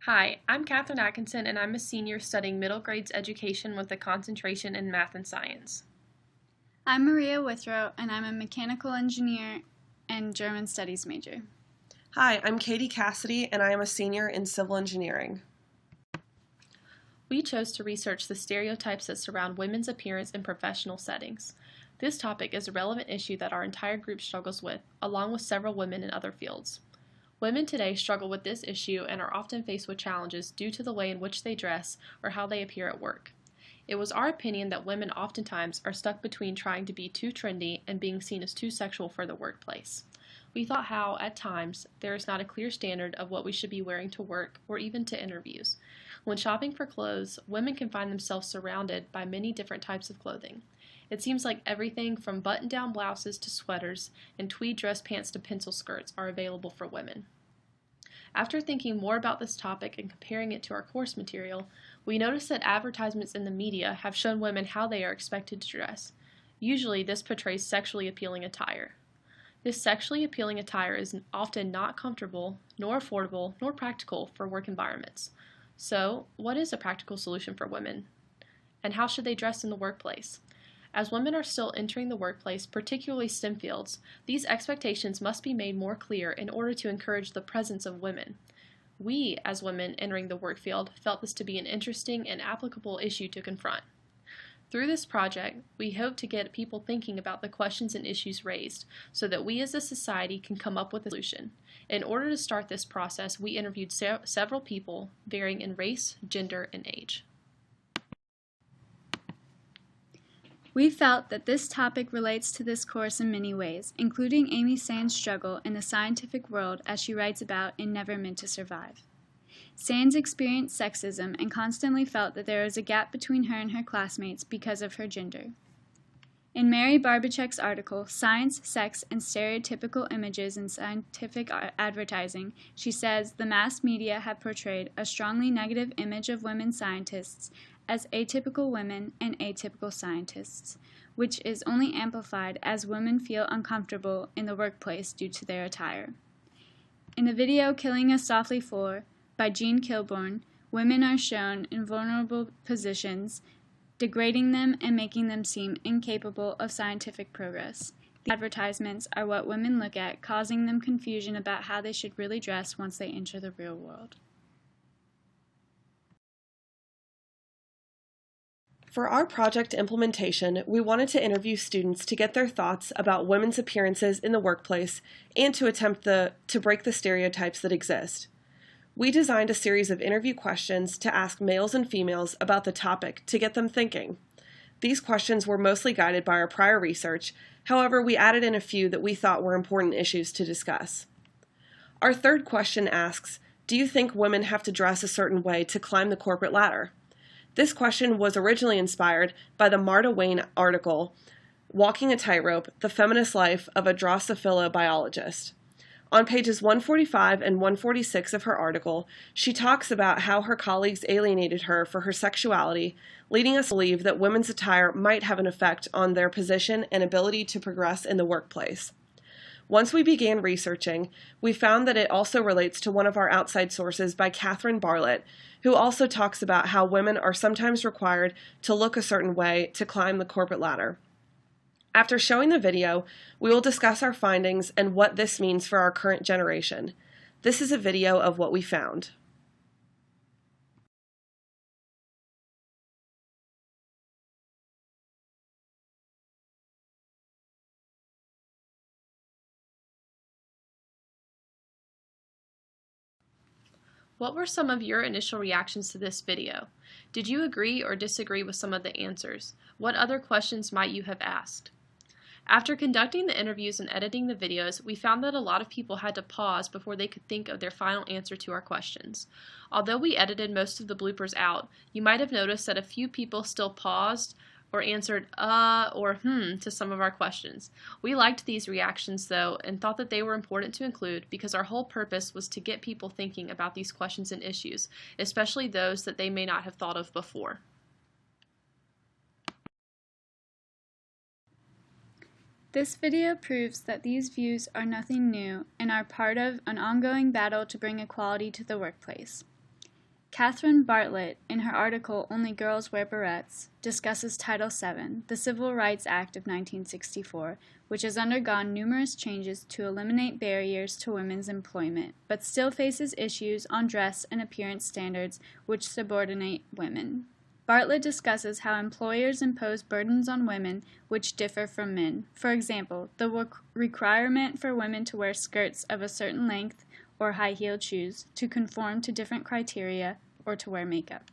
Hi, I'm Katherine Atkinson, and I'm a senior studying middle grades education with a concentration in math and science. I'm Maria Withrow, and I'm a mechanical engineer and German studies major. Hi, I'm Katie Cassidy, and I am a senior in civil engineering. We chose to research the stereotypes that surround women's appearance in professional settings. This topic is a relevant issue that our entire group struggles with, along with several women in other fields. Women today struggle with this issue and are often faced with challenges due to the way in which they dress or how they appear at work. It was our opinion that women oftentimes are stuck between trying to be too trendy and being seen as too sexual for the workplace. We thought how, at times, there is not a clear standard of what we should be wearing to work or even to interviews. When shopping for clothes, women can find themselves surrounded by many different types of clothing. It seems like everything from button-down blouses to sweaters and tweed dress pants to pencil skirts are available for women. After thinking more about this topic and comparing it to our course material, we noticed that advertisements in the media have shown women how they are expected to dress. Usually, this portrays sexually appealing attire. This sexually appealing attire is often not comfortable, nor affordable, nor practical for work environments. So, what is a practical solution for women? And how should they dress in the workplace? As women are still entering the workplace, particularly STEM fields, these expectations must be made more clear in order to encourage the presence of women. We, as women entering the work field, felt this to be an interesting and applicable issue to confront. Through this project, we hope to get people thinking about the questions and issues raised so that we as a society can come up with a solution. In order to start this process, we interviewed several people varying in race, gender, and age. We felt that this topic relates to this course in many ways, including Amy Sand's struggle in the scientific world as she writes about in Never Meant to Survive. Sands experienced sexism and constantly felt that there was a gap between her and her classmates because of her gender. In Mary Barbachek's article, Science, Sex, and Stereotypical Images in Scientific Advertising, she says the mass media have portrayed a strongly negative image of women scientists as atypical women and atypical scientists, which is only amplified as women feel uncomfortable in the workplace due to their attire. In the video Killing Us Softly 4, by Jean Kilbourne, women are shown in vulnerable positions, degrading them and making them seem incapable of scientific progress. The advertisements are what women look at, causing them confusion about how they should really dress once they enter the real world. For our project implementation, we wanted to interview students to get their thoughts about women's appearances in the workplace and to attempt to break the stereotypes that exist. We designed a series of interview questions to ask males and females about the topic to get them thinking. These questions were mostly guided by our prior research, however, we added in a few that we thought were important issues to discuss. Our third question asks, do you think women have to dress a certain way to climb the corporate ladder? This question was originally inspired by the Marta Wayne article, Walking a Tightrope, The Feminist Life of a Drosophila Biologist. On pages 145 and 146 of her article, she talks about how her colleagues alienated her for her sexuality, leading us to believe that women's attire might have an effect on their position and ability to progress in the workplace. Once we began researching, we found that it also relates to one of our outside sources by Catherine Bartlett, who also talks about how women are sometimes required to look a certain way to climb the corporate ladder. After showing the video, we will discuss our findings and what this means for our current generation. This is a video of what we found. What were some of your initial reactions to this video? Did you agree or disagree with some of the answers? What other questions might you have asked? After conducting the interviews and editing the videos, we found that a lot of people had to pause before they could think of their final answer to our questions. Although we edited most of the bloopers out, you might have noticed that a few people still paused or answered or to some of our questions. We liked these reactions though and thought that they were important to include because our whole purpose was to get people thinking about these questions and issues, especially those that they may not have thought of before. This video proves that these views are nothing new and are part of an ongoing battle to bring equality to the workplace. Catherine Bartlett, in her article Only Girls Wear Barrettes, discusses Title VII, the Civil Rights Act of 1964, which has undergone numerous changes to eliminate barriers to women's employment, but still faces issues on dress and appearance standards which subordinate women. Bartlett discusses how employers impose burdens on women which differ from men. For example, the requirement for women to wear skirts of a certain length or high-heeled shoes to conform to different criteria or to wear makeup.